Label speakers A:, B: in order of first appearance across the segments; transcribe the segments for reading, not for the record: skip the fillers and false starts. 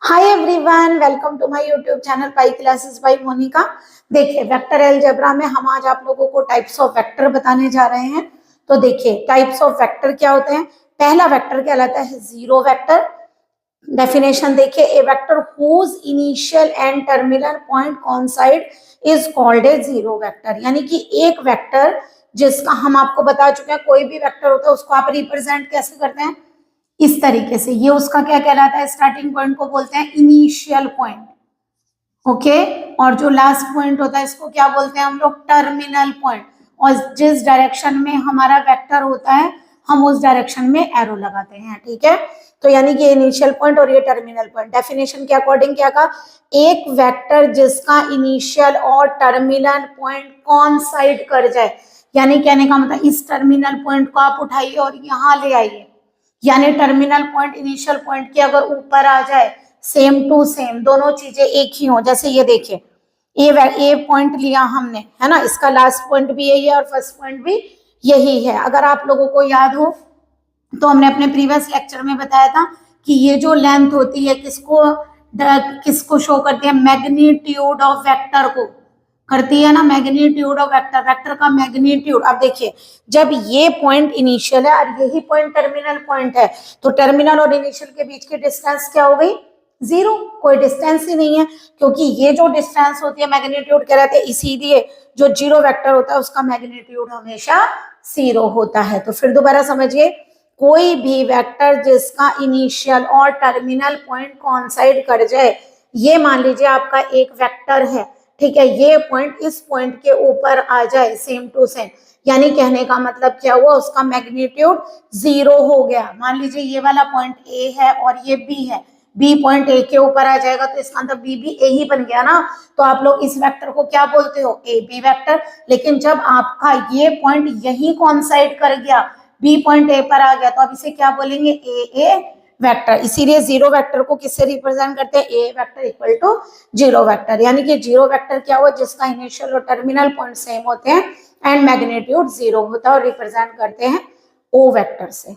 A: Hi everyone, welcome to my YouTube channel pi classes by Monika. देखिए, vector algebra में हम आज आप लोगों को टाइप्स ऑफ वेक्टर बताने जा रहे हैं। तो देखिए, टाइप्स ऑफ वेक्टर क्या होते हैं। पहला वेक्टर कहलाता है जीरो वेक्टर। डेफिनेशन देखिए, a vector whose initial and terminal point coincide is called a zero vector. यानी कि एक वेक्टर जिसका हम आपको बता चुके हैं, कोई भी वेक्टर होता है उसको आप रिप्रेजेंट कैसे करते हैं, इस तरीके से। ये उसका क्या कहलाता है, स्टार्टिंग पॉइंट को बोलते हैं इनिशियल पॉइंट। ओके, और जो लास्ट पॉइंट होता है इसको क्या बोलते हैं हम लोग, टर्मिनल पॉइंट। और जिस डायरेक्शन में हमारा वेक्टर होता है हम उस डायरेक्शन में एरो लगाते हैं। ठीक है, तो यानी कि इनिशियल पॉइंट और ये टर्मिनल पॉइंट। डेफिनेशन के अकॉर्डिंग क्या कहा, एक वेक्टर जिसका इनिशियल और टर्मिनल पॉइंट कॉइंसाइड कर जाए। यानी कहने का मतलब इस टर्मिनल पॉइंट को आप उठाइए और यहाँ ले आइए, यानी टर्मिनल पॉइंट इनिशियल पॉइंट के अगर ऊपर आ जाए, सेम टू सेम दोनों चीजें एक ही हो। जैसे ये देखिए, ए पॉइंट लिया हमने, है ना, इसका लास्ट पॉइंट भी यही है और फर्स्ट पॉइंट भी यही है। अगर आप लोगों को याद हो तो हमने अपने प्रीवियस लेक्चर में बताया था कि ये जो लेंथ होती है किसको शो करती है, मैग्नीट्यूड ऑफ वेक्टर को करती है ना, मैग्नीट्यूड ऑफ वेक्टर, वेक्टर का मैग्नीट्यूड। अब देखिए, जब ये पॉइंट इनिशियल है और यही पॉइंट टर्मिनल पॉइंट है, तो टर्मिनल और इनिशियल के बीच की डिस्टेंस क्या हो गई, जीरो। कोई डिस्टेंस ही नहीं है, क्योंकि ये जो डिस्टेंस होती है मैग्नीट्यूड कहलाते हैं। इसीलिए जो जीरो वेक्टर होता है उसका मैग्नीट्यूड हमेशा जीरो होता है। तो फिर दोबारा समझिए, कोई भी वेक्टर जिसका इनिशियल और टर्मिनल पॉइंट कोइंसाइड कर जाए, ये मान लीजिए आपका एक वेक्टर है, ठीक है, ये पॉइंट इस पॉइंट के ऊपर आ जाए सेम टू सेम, यानी कहने का मतलब क्या हुआ, उसका मैग्नीट्यूड जीरो हो गया। मान लीजिए ये वाला पॉइंट ए है और ये बी है, बी पॉइंट ए के ऊपर आ जाएगा तो इसका मतलब बी भी ए ही बन गया ना। तो आप लोग इस वेक्टर को क्या बोलते हो, ए बी वेक्टर। लेकिन जब आपका ये पॉइंट यही कोइंसाइड कर गया, बी पॉइंट ए पर आ गया, तो अब इसे क्या बोलेंगे, ए वेक्टर। इसीलिए जीरो वेक्टर को किससे रिप्रेजेंट करते हैं, A vector equal to zero vector. यानी कि जीरो वेक्टर क्या हुआ, जिसका इनिशियल और टर्मिनल पॉइंट सेम होते हैं एंड मैग्नीट्यूड जीरो होता है और रिप्रेजेंट करते हैं ओ वेक्टर से।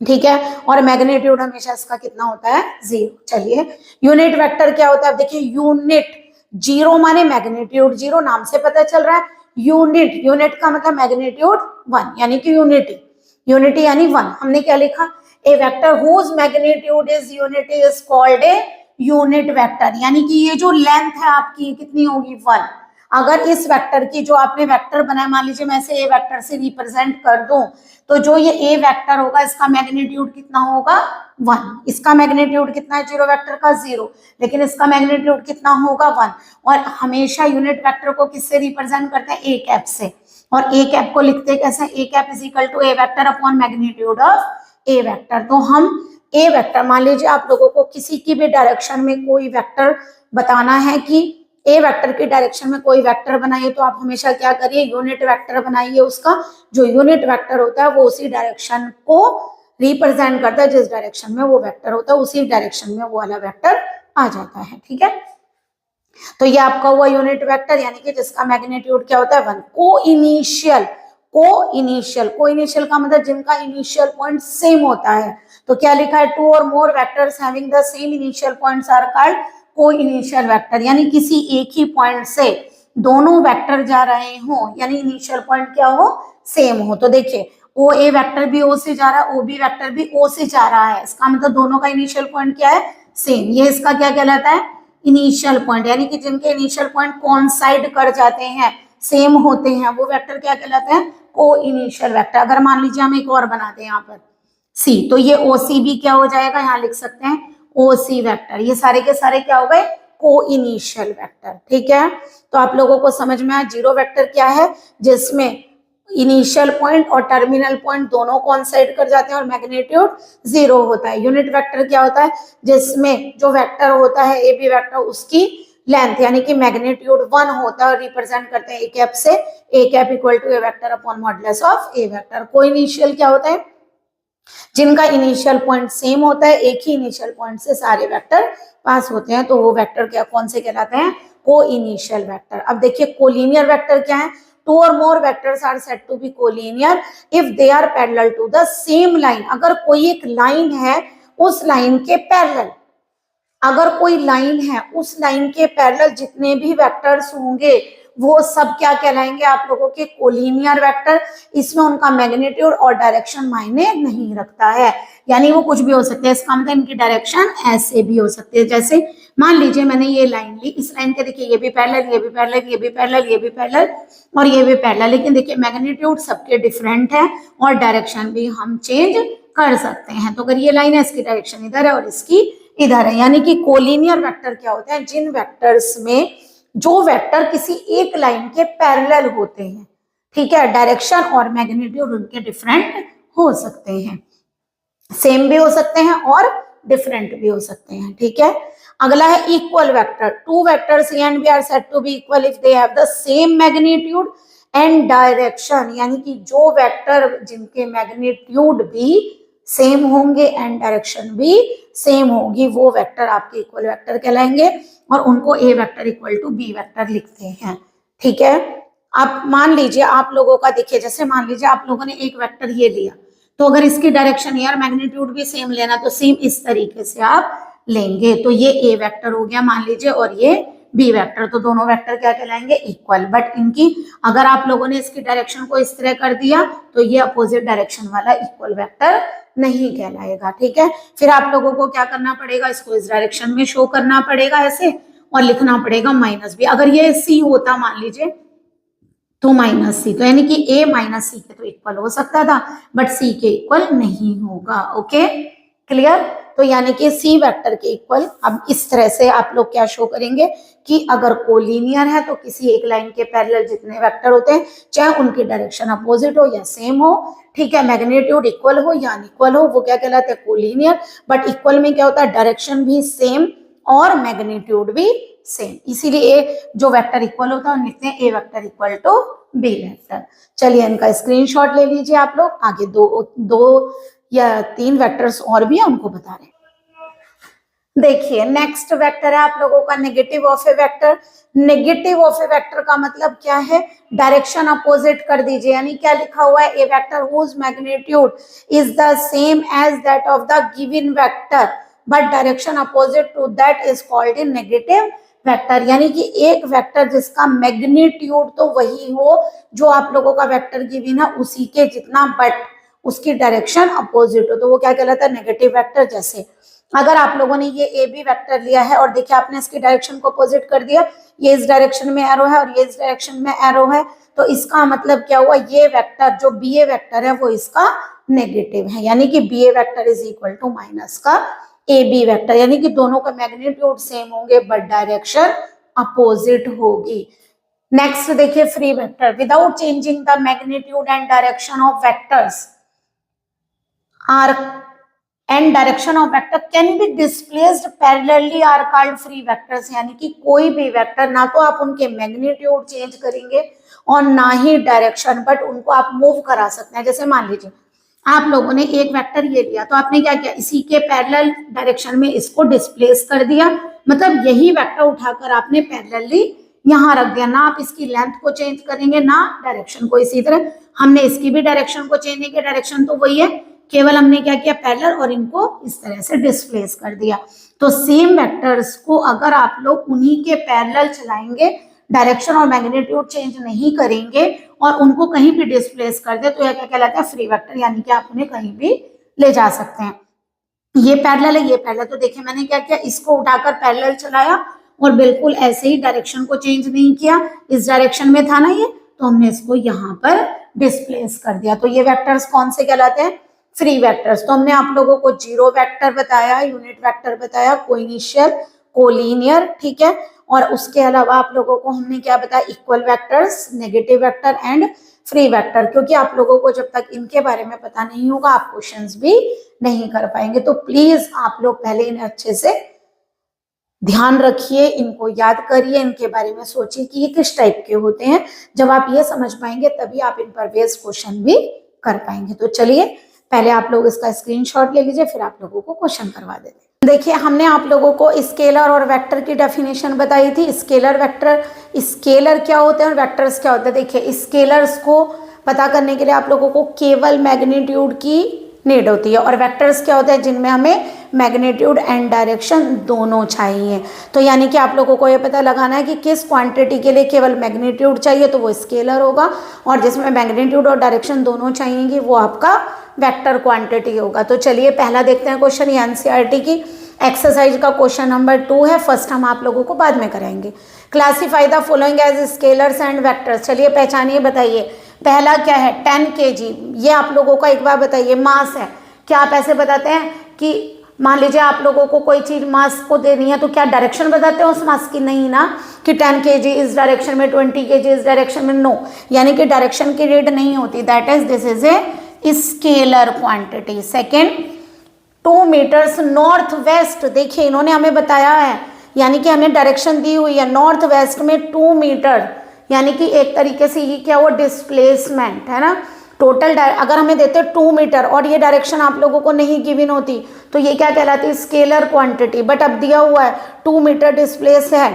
A: ठीक है, और मैग्नीट्यूड हमेशा इसका कितना होता है, जीरो। चलिए, यूनिट वेक्टर क्या होता है, अब देखिए यूनिट, जीरो माने मैग्नीट्यूड जीरो, नाम से पता चल रहा है। यूनिट, यूनिट का मतलब मैग्नीट्यूड वन, यानी कि यूनिटी, यूनिटी यानी वन। हमने क्या लिखा, a vector whose magnitude is unity is called a unit vector. यानी कि ये जो लेंथ है आपकी कितनी होगी, वन। अगर इस वेक्टर की जो आपने वेक्टर बनाया, मान लीजिए मैं इसे ए वेक्टर से रिप्रेजेंट कर दूं, तो जो ये ए वेक्टर होगा इसका मैग्नीट्यूड कितना होगा, वन। इसका मैग्नीट्यूड कितना है जीरो वेक्टर का, जीरो, लेकिन इसका मैग्नीट्यूड कितना होगा, वन। और हमेशा यूनिट वेक्टर को किससे रिप्रेजेंट करते हैं, ए कैप से। और ए कैप को लिखते कैसे, A cap is equal to A vector upon magnitude of A vector. तो हम ए वेक्टर, मान लीजिए आप लोगों को किसी की भी डायरेक्शन में कोई वेक्टर बताना है कि ए वेक्टर की डायरेक्शन में कोई वेक्टर बनाइए, तो आप हमेशा क्या करिए, यूनिट वेक्टर बनाइए। उसका जो यूनिट वेक्टर होता है वो उसी डायरेक्शन को रिप्रेजेंट करता है, जिस डायरेक्शन में वो वेक्टर होता है उसी डायरेक्शन में वो वाला वेक्टर आ जाता है। ठीक है, तो ये आपका हुआ यूनिट वेक्टर, यानी कि जिसका मैग्नीट्यूड क्या होता है, वन। को इनिशियल, को इनिशियल का मतलब जिनका इनिशियल पॉइंट सेम होता है। तो क्या लिखा है, टू और more vectors having the same initial points are called coinitial vector. यानी किसी एक ही पॉइंट से दोनों वेक्टर जा रहे हो, यानी इनिशियल पॉइंट क्या हो, सेम हो। तो देखिए, ओ ए वेक्टर भी ओ से जा रहा है, ओ बी वेक्टर भी ओ से जा रहा है, इसका मतलब दोनों का इनिशियल पॉइंट क्या है, सेम। ये इसका क्या कहलाता है, इनिशियल पॉइंट। यानी कि जिनके इनिशियल पॉइंट कोइंसाइड कर जाते हैं, सेम होते हैं, वो वेक्टर क्या कहलाते हैं, को इनिशियल वेक्टर। अगर मान लीजिए हम एक और बनाते हैं यहाँ पर सी, तो ये ओ सी भी क्या हो जाएगा, यहाँ लिख सकते हैं ओ सी वेक्टर। ये सारे के सारे क्या हो गए, को इनिशियल वेक्टर। ठीक है, तो आप लोगों को समझ में आया जीरो वेक्टर क्या है, जिसमें इनिशियल पॉइंट और टर्मिनल पॉइंट दोनों कोइंसाइड कर जाते हैं और मैग्नीट्यूड जीरो होता है। यूनिट वेक्टर क्या होता है, जिसमें जो वेक्टर होता है ए बी वेक्टर, उसकी लेंथ यानी कि मैग्नीट्यूड वन होता है और रिप्रेजेंट करते हैं ए कैप से, A cap equal to A vector upon modulus of A vector. Coinitial क्या होता है, जिनका इनिशियल पॉइंट सेम होता है, एक ही इनिशियल पॉइंट से सारे वेक्टर पास होते हैं, तो वो वेक्टर क्या, कौन से कहलाते हैं, को इनिशियल वेक्टर। अब देखिए, कोलिनियर वेक्टर क्या है, टू और more vectors are said to be collinear if they are parallel to the same line. अगर कोई एक लाइन है, उस लाइन के पैरेलल, अगर कोई लाइन है, उस लाइन के पैरेलल जितने भी वेक्टर्स होंगे वो सब क्या कहलाएंगे आप लोगों के कोलिनियर वेक्टर। इसमें उनका मैग्नीट्यूड और डायरेक्शन मायने नहीं रखता है, यानी वो कुछ भी हो सकते हैं। इसका मतलब इनकी डायरेक्शन ऐसे भी हो सकती है, जैसे मान लीजिए मैंने ये लाइन ली, इस लाइन के देखिए ये भी पैरेलल, ये भी पैरेलल, ये भी पैरेलल, ये भी पैरेलल और ये भी पैरेलल, लेकिन देखिए मैग्नीट्यूड सबके डिफरेंट है और डायरेक्शन भी हम चेंज कर सकते हैं। तो अगर ये लाइन है, इसकी डायरेक्शन इधर है और इसकी इधर है, यानी कि कोलिनियर वेक्टर क्या होते हैं, जिन वेक्टर्स में जो वेक्टर किसी एक लाइन के पैरेलल होते हैं, ठीक है, डायरेक्शन और मैग्नीट्यूड उनके डिफरेंट हो सकते हैं, सेम भी हो सकते हैं और डिफरेंट भी हो सकते हैं, ठीक है। अगला है equal vector. Two vectors A and B are said to be equal if they have the same magnitude and direction, यानी कि जो वेक्टर जिनके मैग्नीट्यूड भी सेम होंगे एंड डायरेक्शन भी सेम होगी, वो वेक्टर आपके इक्वल वेक्टर कहलाएंगे और उनको A vector equal to B vector लिखते हैं, ठीक है। आप मान लीजिए आप लोगों का देखिए, जैसे मान लीजिए आप लोगों ने एक वेक्टर ये लिया, तो अगर इसकी डायरेक्शन यार मैग्नीट्यूड भी सेम लेना तो सेम इस तरीके से आप लेंगे, तो ये ए वेक्टर हो गया मान लीजिए और ये बी वेक्टर, तो दोनों वेक्टर क्या कहलाएंगे, इक्वल। बट इनकी अगर आप लोगों ने इसकी डायरेक्शन को इस तरह कर दिया तो ये अपोजिट डायरेक्शन वाला इक्वल वेक्टर नहीं कहलाएगा, ठीक है। फिर आप लोगों को क्या करना पड़ेगा, इसको इस डायरेक्शन में शो करना पड़ेगा ऐसे और लिखना पड़ेगा माइनस बी। अगर ये सी होता मान लीजिए तो माइनस सी, तो यानी कि ए माइनस सी के तो इक्वल हो सकता था, बट सी के इक्वल नहीं होगा। Okay clear. तो यानी कि सी वेक्टर के इक्वल। अब इस तरह से आप लोग क्या शो करेंगे कि अगर कोलिनियर है तो किसी एक लाइन के पैरेलल जितने वेक्टर होते हैं, चाहे उनकी डायरेक्शन अपोजिट हो या सेम हो, ठीक है, मैग्नीट्यूड इक्वल हो या अनइक्वल हो, वो क्या कहलाते हैं, कोलिनियर। बट इक्वल में क्या होता है, डायरेक्शन भी सेम और मैग्नीट्यूड भी सेम, इसीलिए जो वेक्टर इक्वल होता है लिखते हैं A vector equal to B vector. चलिए इनका स्क्रीनशॉट ले लीजिए आप लोग। आगे दो या तीन वेक्टर्स और भी है, उनको बता रहे हैं। देखिए नेक्स्ट वेक्टर है आप लोगों का negative of A vector. Negative of A vector का मतलब क्या है, डायरेक्शन अपोजिट कर दीजिए, यानी क्या लिखा हुआ है, ए vector whose magnitude is the same as that of the given vector but direction opposite to that is called in negative vector. यानी कि एक वेक्टर जिसका मैग्नीट्यूड तो वही हो जो आप लोगों का वेक्टर गिवन है उसी के जितना, बट उसकी डायरेक्शन अपोजिट हो, तो वो क्या कहलाता है, नेगेटिव वेक्टर। जैसे अगर आप लोगों ने ये ए बी वेक्टर लिया है और देखिए आपने इसकी डायरेक्शन को अपोजिट कर दिया, ये इस डायरेक्शन में एरो है और ये इस डायरेक्शन में एरो है, तो इसका मतलब क्या हुआ, ये वेक्टर जो बी ए वेक्टर है वो इसका नेगेटिव है, यानी कि B A vector is equal to minus का ए बी वेक्टर, यानी कि दोनों का मैग्नीट्यूड सेम होंगे बट डायरेक्शन अपोजिट होगी। नेक्स्ट देखिए free vector. Without changing the magnitude and direction of vectors are and direction of vector can be displaced parallelly are called free vectors. यानी कि कोई भी वेक्टर ना तो आप उनके मैग्नीट्यूड चेंज करेंगे और ना ही डायरेक्शन, बट उनको आप मूव करा सकते हैं। जैसे मान लीजिए आप लोगों ने एक वेक्टर ये लिया, तो आपने क्या किया, इसी के पैरेलल डायरेक्शन में इसको डिस्प्लेस कर दिया, मतलब यही वेक्टर उठाकर आपने पैरेलली यहाँ रख दिया, ना आप इसकी लेंथ को चेंज करेंगे ना डायरेक्शन को। इसी तरह हमने इसकी भी डायरेक्शन को चेंज नहीं किया, डायरेक्शन तो वही है, केवल हमने क्या किया, पैरेलल और इनको इस तरह से डिस्प्लेस कर दिया। तो सेम वेक्टर्स को अगर आप लोग उन्हीं के पैरेलल चलाएंगे, डायरेक्शन और मैग्नीट्यूड चेंज नहीं करेंगे और उनको कहीं भी डिस्प्लेस कर दे, तो यह क्या कहलाता है, फ्री वेक्टर, यानी कि आप उन्हें कहीं भी ले जा सकते हैं। ये पैरेलल है, ये पैरेलल, तो देखिए मैंने क्या किया, इसको उठाकर पैरेलल चलाया और बिल्कुल ऐसे ही डायरेक्शन को चेंज नहीं किया, इस डायरेक्शन में था ना ये, तो हमने इसको यहाँ पर डिस्प्लेस कर दिया। तो ये वेक्टर्स कौन से कहलाते हैं, फ्री वेक्टर्स। तो हमने आप लोगों को जीरो वेक्टर बताया, यूनिट वेक्टर बताया, कोइनिशियल, कोलिनियर, ठीक है, और उसके अलावा आप लोगों को हमने क्या बताया, equal vectors, negative vector and free vector. क्योंकि आप लोगों को जब तक इनके बारे में पता नहीं होगा आप क्वेश्चंस भी नहीं कर पाएंगे। तो प्लीज आप लोग पहले इन्हें अच्छे से ध्यान रखिए, इनको याद करिए, इनके बारे में सोचिए कि ये किस टाइप के होते हैं। जब आप ये समझ पाएंगे तभी आप इन पर बेस्ड क्वेश्चन भी कर पाएंगे। तो चलिए पहले आप लोग इसका स्क्रीनशॉट ले लीजिए, फिर आप लोगों को क्वेश्चन करवा देते हैं। देखिए हमने आप लोगों को स्केलर और वेक्टर की डेफिनेशन बताई थी। स्केलर वेक्टर, स्केलर क्या होते हैं और वेक्टर्स क्या होते हैं। देखिए स्केलर्स को पता करने के लिए आप लोगों को केवल मैग्नीट्यूड की नीड होती है, और वेक्टर्स क्या होते हैं, जिनमें हमें मैग्नीट्यूड एंड डायरेक्शन दोनों चाहिए। तो यानी कि आप लोगों को ये पता लगाना है कि किस क्वांटिटी के लिए केवल मैग्नीट्यूड चाहिए तो वो स्केलर होगा, और जिसमें मैग्नीट्यूड और डायरेक्शन दोनों चाहिएगी वो आपका वेक्टर क्वांटिटी होगा। तो चलिए पहला देखते हैं क्वेश्चन, ये एनसीईआरटी की एक्सरसाइज का क्वेश्चन नंबर 2 है। फर्स्ट हम आप लोगों को बाद में कराएंगे। Classify the following as scalars and vectors. चलिए पहचानिए, बताइए पहला क्या है, 10 kg। ये आप लोगों का एक बार बताइए मास है। क्या आप ऐसे बताते हैं कि मान लीजिए आप लोगों को कोई चीज मास को देनी है तो क्या डायरेक्शन बताते हैं उस मास की? नहीं ना, कि 10 kg इस डायरेक्शन में, 20 kg इस डायरेक्शन में, नो, यानी कि डायरेक्शन की रीड नहीं होती। That is this is a scalar quantity. Second, 2 metres north west. देखिए इन्होंने हमें बताया है, यानी कि हमें डायरेक्शन दी हुई है नॉर्थ वेस्ट में 2 मीटर, यानी कि एक तरीके से ये क्या हुआ, डिस्प्लेसमेंट है ना। टोटल अगर हमें देते 2 मीटर और ये डायरेक्शन आप लोगों को नहीं गिवन होती तो ये क्या कहलाती है, स्केलर क्वांटिटी। बट अब दिया हुआ है 2 मीटर डिस्प्लेस है,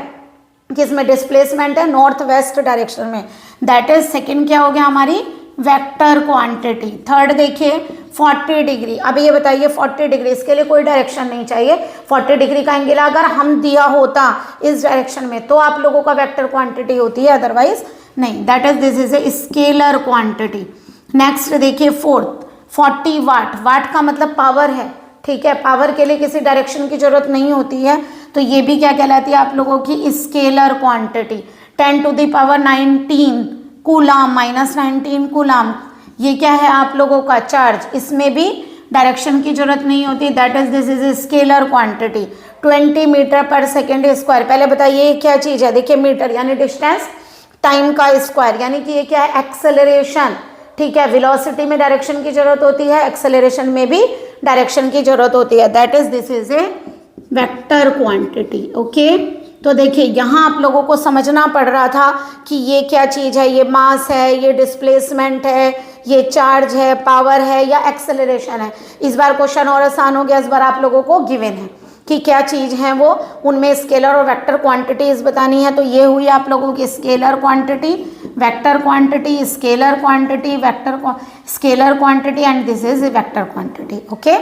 A: किसमें डिस्प्लेसमेंट है, नॉर्थ वेस्ट डायरेक्शन में। दैट इज सेकेंड क्या हो गया हमारी, वेक्टर क्वांटिटी। थर्ड देखिए 40 डिग्री। अब ये बताइए 40 डिग्री, इसके लिए कोई डायरेक्शन नहीं चाहिए। 40 डिग्री का एंगल अगर हम दिया होता इस डायरेक्शन में तो आप लोगों का वेक्टर क्वांटिटी होती है, अदरवाइज नहीं। That is this is a scalar quantity. Next देखिए फोर्थ, 40 वाट। वाट का मतलब पावर है, ठीक है। पावर के लिए किसी डायरेक्शन की जरूरत नहीं होती है, तो ये भी क्या कहलाती है आप लोगों की scalar quantity. 10 to the power 19 coulomb, -19 coulomb. ये क्या है आप लोगों का चार्ज, इसमें भी डायरेक्शन की जरूरत नहीं होती। That is this is a scalar quantity. 20 metre पर सेकेंड स्क्वायर। पहले बताइए ये क्या चीज है, देखिए मीटर यानी डिस्टेंस, टाइम का स्क्वायर, यानी कि ये क्या है, एक्सेलरेशन, ठीक है। वेलोसिटी में डायरेक्शन की जरूरत होती है, एक्सेलरेशन में भी डायरेक्शन की जरूरत होती है। That is this is A vector quantity. Okay, तो देखिए यहाँ आप लोगों को समझना पड़ रहा था कि ये क्या चीज़ है, ये मास है, ये डिस्प्लेसमेंट है, ये चार्ज है, पावर है या एक्सेलरेशन है। इस बार क्वेश्चन और आसान हो गया, इस बार आप लोगों को गिवन है कि क्या चीज़ है वो, उनमें स्केलर और वेक्टर क्वांटिटीज बतानी है। तो ये हुई आप लोगों की scalar quantity, vector quantity, scalar quantity, scalar quantity and this is vector quantity. Okay,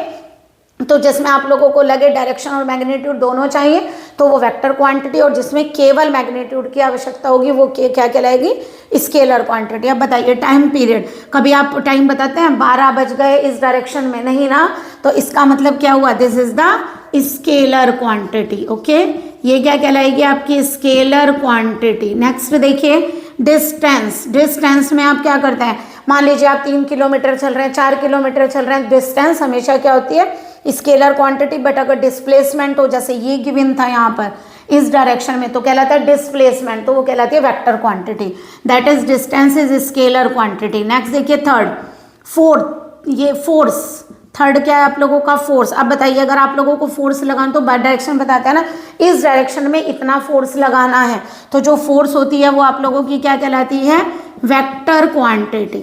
A: तो जिसमें आप लोगों को लगे डायरेक्शन और मैग्नीट्यूड दोनों चाहिए तो वो वेक्टर क्वांटिटी, और जिसमें केवल मैग्नीट्यूड की आवश्यकता होगी वो क्या कहलाएगी, स्केलर क्वांटिटी। अब बताइए टाइम पीरियड, कभी आप टाइम बताते हैं 12 बज गए इस डायरेक्शन में, नहीं ना, तो इसका मतलब क्या हुआ, this is the scalar quantity. Okay, ये क्या कहलाएगी आपकी स्केलर क्वांटिटी। नेक्स्ट देखिए डिस्टेंस। डिस्टेंस में आप क्या करते हैं, मान लीजिए आप 3 किलोमीटर चल रहे हैं, 4 किलोमीटर चल रहे हैं, डिस्टेंस हमेशा क्या होती है, स्केलर क्वांटिटी। बट अगर डिस्प्लेसमेंट हो, जैसे ये गिवन था यहाँ पर इस डायरेक्शन में, तो कहलाता है डिस्प्लेसमेंट, तो वो कहलाती है vector quantity. That is distance is scalar quantity. Next देखिए थर्ड, फोर्थ, ये फोर्स। थर्ड क्या है आप लोगों का, फोर्स। अब बताइए अगर आप लोगों को फोर्स लगाना, तो डायरेक्शन बताते हैं ना, इस डायरेक्शन में इतना फोर्स लगाना है, तो जो फोर्स होती है वो आप लोगों की क्या कहलाती है, वेक्टर क्वांटिटी।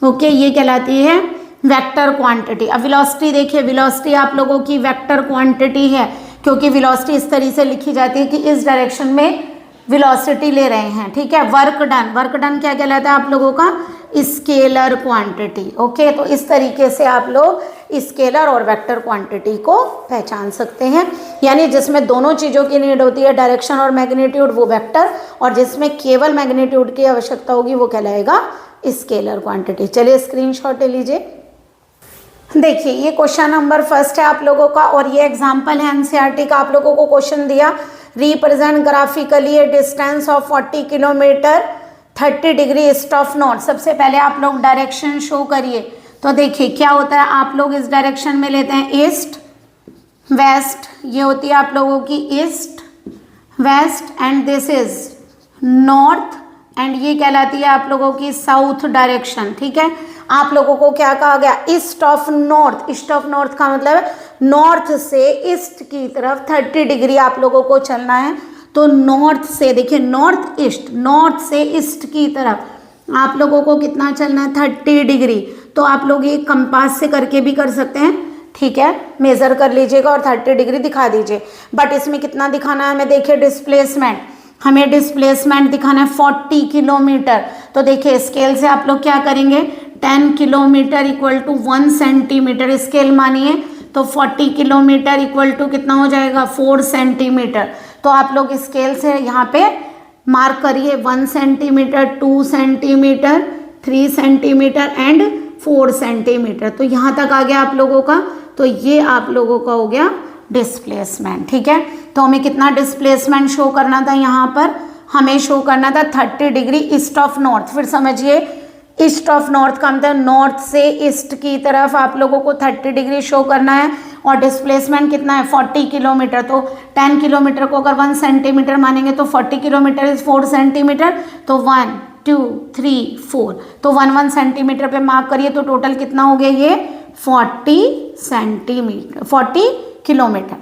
A: ओके, ये कहलाती है वेक्टर क्वांटिटी। अब वेलोसिटी देखिए, वेलोसिटी आप लोगों की वेक्टर क्वांटिटी है, क्योंकि वेलोसिटी इस तरीके से लिखी जाती है कि इस डायरेक्शन में वेलोसिटी ले रहे हैं, ठीक है। वर्क डन, वर्क डन क्या कहलाता है आप लोगों का, स्केलर क्वांटिटी। ओके, तो इस तरीके से आप लोग स्केलर और वेक्टर क्वांटिटी को पहचान सकते हैं, यानी जिसमें दोनों चीज़ों की नीड होती है, डायरेक्शन और मैग्नीट्यूड, वो वेक्टर, और जिसमें केवल मैग्नीट्यूड की आवश्यकता होगी वो कहलाएगा स्केलर क्वांटिटी। चलिए स्क्रीनशॉट ले लीजिए। देखिए ये क्वेश्चन नंबर फर्स्ट है आप लोगों का, और ये एग्जाम्पल है एनसीईआरटी का। आप लोगों को क्वेश्चन दिया, represent graphically a distance of 40 kilometre 30 degree east of north. सबसे पहले आप लोग डायरेक्शन शो करिए। तो देखिए क्या होता है, आप लोग इस डायरेक्शन में लेते हैं ईस्ट वेस्ट, ये होती है आप लोगों की east west, and this is north, and ये कहलाती है आप लोगों की साउथ डायरेक्शन, ठीक है। आप लोगों को क्या कहा गया, east of north. East of north का मतलब नॉर्थ से ईस्ट की तरफ 30 डिग्री आप लोगों को चलना है। तो नॉर्थ से, देखिए नॉर्थ ईस्ट, नॉर्थ से ईस्ट की तरफ आप लोगों को कितना चलना है, 30 डिग्री। तो आप लोग ये कंपास से करके भी कर सकते हैं, ठीक है, मेजर कर लीजिएगा और 30 डिग्री दिखा दीजिए। बट इसमें कितना दिखाना है हमें, देखिए डिस्प्लेसमेंट, हमें डिस्प्लेसमेंट दिखाना है 40 किलोमीटर। तो देखिए स्केल से आप लोग क्या करेंगे, 10 kilometre equal to 1 centimetre, scale मानिए तो 40 किलोमीटर इक्वल टू कितना हो जाएगा 4 सेंटीमीटर। तो आप लोग स्केल से यहाँ पे मार्क करिए 1 centimetre, 2 centimetre, 3 centimetre and 4 centimetre. तो यहाँ तक आ गया आप लोगों का। तो ये आप लोगों का हो गया डिस्प्लेसमेंट। ठीक है, तो हमें कितना डिस्प्लेसमेंट शो करना था, यहाँ पर हमें शो करना था 30 डिग्री ईस्ट ऑफ नॉर्थ। फिर समझिए ईस्ट ऑफ नॉर्थ का मतलब नॉर्थ से ईस्ट की तरफ आप लोगों को 30 डिग्री शो करना है। और डिस्प्लेसमेंट कितना है 40 किलोमीटर। तो 10 किलोमीटर को अगर 1 सेंटीमीटर मानेंगे तो 40 किलोमीटर इज 4 सेंटीमीटर। तो 1 2 3 4, तो 1 सेंटीमीटर पे मार्क करिए। तो टोटल कितना हो गया ये 40 centimetre, 40 kilometre.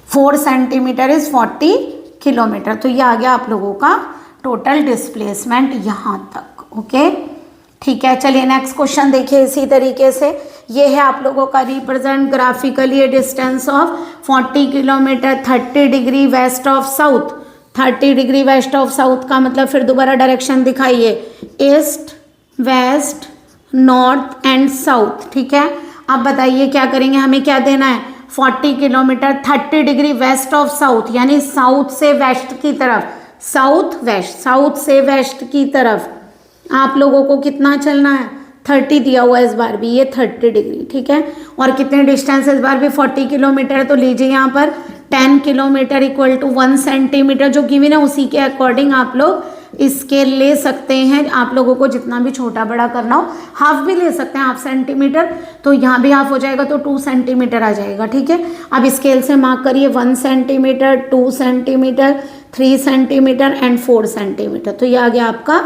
A: 4 centimetre is 40 kilometre. तो ये आ गया आप लोगों का टोटल डिस्प्लेसमेंट यहाँ तक। ओके, ठीक है। चलिए नेक्स्ट क्वेश्चन देखिए इसी तरीके से। ये है आप लोगों का represent graphically a distance of 40 kilometre 30 degree west of south. 30 degree west of south का मतलब फिर दोबारा डायरेक्शन दिखाइए, east, west, north and south. ठीक है, अब बताइए क्या करेंगे, हमें क्या देना है 40 kilometre 30 degree west of south, यानी साउथ से वेस्ट की तरफ, साउथ वेस्ट, साउथ से वेस्ट की तरफ आप लोगों को कितना चलना है 30 दिया हुआ है इस बार भी, ये 30 डिग्री। ठीक है, और कितने डिस्टेंस इस बार भी 40 किलोमीटर है। तो लीजिए यहाँ पर 10 किलोमीटर इक्वल टू 1 सेंटीमीटर जो गिवन है उसी के अकॉर्डिंग आप लोग स्केल ले सकते हैं। आप लोगों को जितना भी छोटा बड़ा करना हो, हाफ भी ले सकते हैं, हाफ सेंटीमीटर। तो यहाँ भी हाफ हो जाएगा तो 2 सेंटीमीटर आ जाएगा। ठीक है, अब स्केल से मार्क करिए 1 centimetre, 2 centimetre, 3 centimetre and 4 centimetre. तो ये आ गया आपका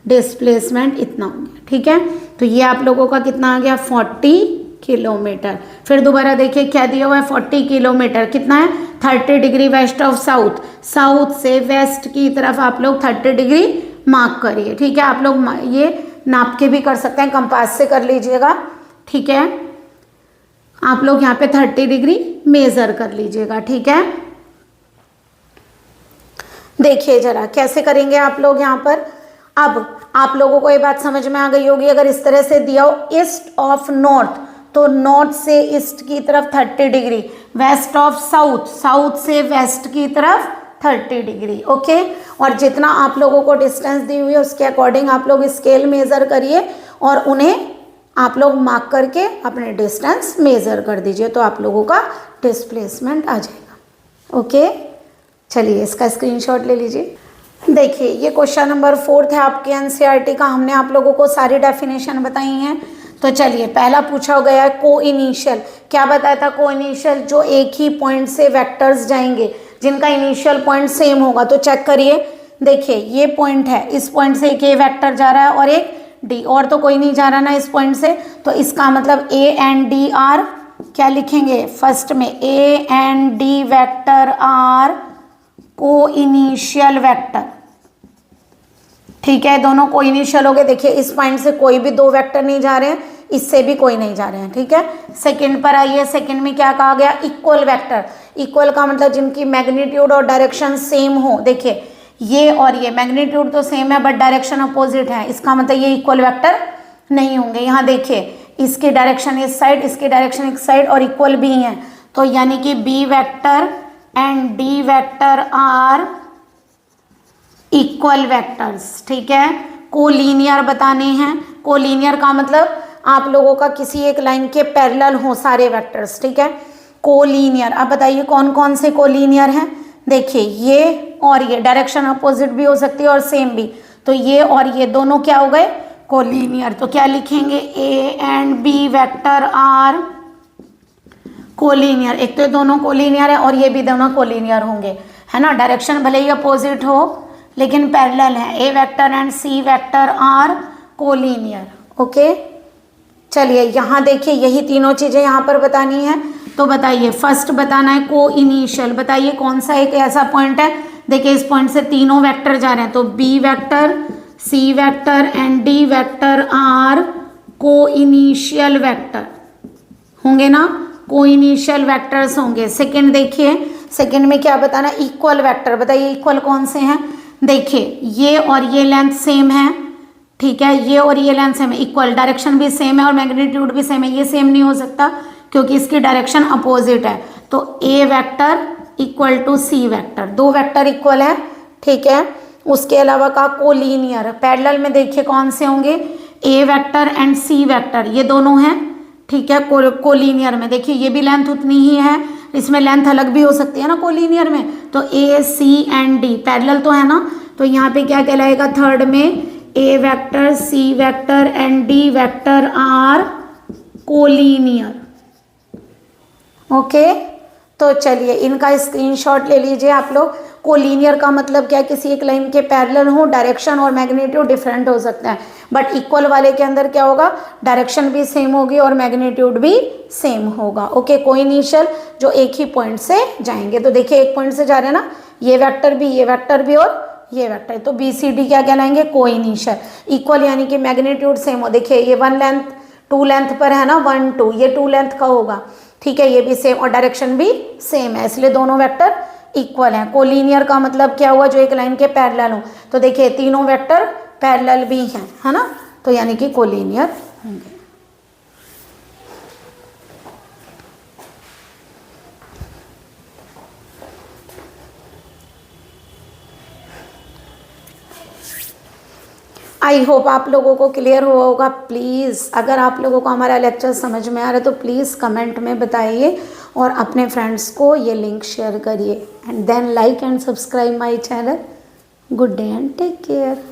A: डिस्प्लेसमेंट, इतना हो गया। ठीक है, तो ये आप लोगों का कितना आ गया 40 किलोमीटर। फिर दोबारा देखिए क्या दिया हुआ है 40 किलोमीटर, कितना है 30 degree west of south. South से वेस्ट की तरफ आप लोग 30 डिग्री मार्क करिए। ठीक है, आप लोग ये नाप के भी कर सकते हैं, कंपास से कर लीजिएगा। ठीक है, आप लोग यहाँ पे 30 डिग्री मेजर कर लीजिएगा। ठीक है, देखिए जरा कैसे करेंगे आप लोग यहाँ पर। अब आप लोगों को ये बात समझ में आ गई होगी, अगर इस तरह से दिया हो ईस्ट ऑफ नॉर्थ, तो नॉर्थ से ईस्ट की तरफ 30 degree, west of south, south से वेस्ट की तरफ 30 डिग्री। ओके, और जितना आप लोगों को डिस्टेंस दी हुई है उसके अकॉर्डिंग आप लोग स्केल मेजर करिए और उन्हें आप लोग मार्क करके अपने डिस्टेंस मेजर कर दीजिए, तो आप लोगों का डिस्प्लेसमेंट आ जाएगा। ओके, चलिए इसका स्क्रीनशॉट ले लीजिए। देखिए ये क्वेश्चन नंबर 4 है आपके एनसीईआरटी का। हमने आप लोगों को सारी डेफिनेशन बताई हैं। तो चलिए पहला पूछा गया है को इनिशियल। क्या बताया था को इनिशियल, जो एक ही पॉइंट से वेक्टर्स जाएंगे जिनका इनिशियल पॉइंट सेम होगा। तो चेक करिए, देखिए ये पॉइंट है, इस पॉइंट से एक ए वेक्टर जा रहा है और एक डी, और तो कोई नहीं जा रहा ना इस पॉइंट से। तो इसका मतलब ए एंड डी आर, क्या लिखेंगे फर्स्ट में, A and D vector are coinitial vector. ठीक है, दोनों को इनिशियल हो गए। देखिए इस पॉइंट से कोई भी 2 वेक्टर नहीं जा रहे हैं, इससे भी कोई नहीं जा रहे हैं। ठीक है, सेकंड पर आइए। सेकंड में क्या कहा गया, इक्वल वेक्टर। इक्वल का मतलब जिनकी मैग्नीट्यूड और डायरेक्शन सेम हो। देखिए ये और ये मैग्नीट्यूड तो सेम है बट डायरेक्शन अपोजिट है, इसका मतलब ये इक्वल वेक्टर नहीं होंगे। यहाँ देखिए इसकी डायरेक्शन इस साइड, इसकी डायरेक्शन इस साइड और इक्वल भी है। तो यानी कि B vector and D vector are equal vectors. ठीक है, कोलिनियर बताने हैं। कोलिनियर का मतलब आप लोगों का किसी एक लाइन के पैरेलल हो सारे वेक्टर्स। ठीक है, कोलिनियर। अब बताइए कौन कौन से कोलिनियर हैं। देखिए ये और ये डायरेक्शन अपोजिट भी हो सकती है और सेम भी। तो ये और ये दोनों क्या हो गए कोलिनियर। तो क्या लिखेंगे, A and B vector are collinear. एक तो ये दोनों कोलिनियर है और ये भी दोनों कोलिनियर होंगे, है ना। डायरेक्शन भले ही अपोजिट हो लेकिन पैरेलल है। ए vector and C vector are collinear. Okay, चलिए यहाँ देखिए यही तीनों चीजें यहाँ पर बतानी है। तो बताइए फर्स्ट बताना है को इनिशियल। बताइए कौन सा एक ऐसा पॉइंट है, देखिए इस पॉइंट से तीनों वेक्टर जा रहे हैं, तो B vector, C vector and D vector are coinitial vector होंगे ना, को इनिशियल वेक्टर्स होंगे। सेकंड देखिए, सेकंड में क्या बताना, इक्वल वेक्टर। बताइए इक्वल कौन से हैं। देखिए ये और ये लेंथ सेम है, ठीक है, ये और ये लेंथ सेम है, इक्वल, डायरेक्शन भी सेम है और मैग्नीट्यूड भी सेम है। ये सेम नहीं हो सकता क्योंकि इसकी डायरेक्शन अपोजिट है। तो A vector equal to C vector, दो वेक्टर इक्वल है। ठीक है, उसके अलावा का कोलिनियर, पैरेलल में देखिए कौन से होंगे, ए वेक्टर एंड सी वेक्टर, ये दोनों हैं। ठीक है, कोलिनियर में देखिए ये भी लेंथ उतनी ही है, इसमें लेंथ अलग भी हो सकती है ना कोलिनियर में। तो ए सी एंड डी पैरेलल तो है ना, तो यहाँ पे क्या कहलाएगा, थर्ड में A vector C vector and D vector are collinear. Okay, तो चलिए इनका स्क्रीनशॉट ले लीजिए आप लोग। कोलिनियर का मतलब क्या है, किसी एक लाइन के पैरेलल हो, डायरेक्शन और मैग्नीट्यूड डिफरेंट हो सकता है, बट इक्वल वाले के अंदर क्या होगा, डायरेक्शन भी सेम होगी और मैग्नीट्यूड भी सेम होगा। ओके, कोइनिशियल जो एक ही पॉइंट से जाएंगे। तो देखिए एक पॉइंट से जा रहे हैं ना, ये वेक्टर भी, ये वेक्टर भी और ये वेक्टर, तो बी सी डी क्या कहलाएंगे, कोइनिशियल। इक्वल यानी कि मैग्नीट्यूड सेम हो, देखिए ये वन लेंथ टू लेंथ पर है ना, 1 2, ये 2 लेंथ का होगा। ठीक है, ये भी सेम और डायरेक्शन भी सेम है, इसलिए दोनों वेक्टर इक्वल हैं। कोलिनियर का मतलब क्या हुआ, जो एक लाइन के पैरेलल हो। तो देखिए तीनों वेक्टर पैरेलल भी हैं, है ना, तो यानी कि कोलिनियर होंगे। आई होप आप लोगों को क्लियर हुआ होगा। प्लीज़ अगर आप लोगों को हमारा लेक्चर समझ में आ रहा है तो प्लीज़ कमेंट में बताइए और अपने फ्रेंड्स को ये लिंक शेयर करिए, and then like and subscribe my channel. Good day and take care.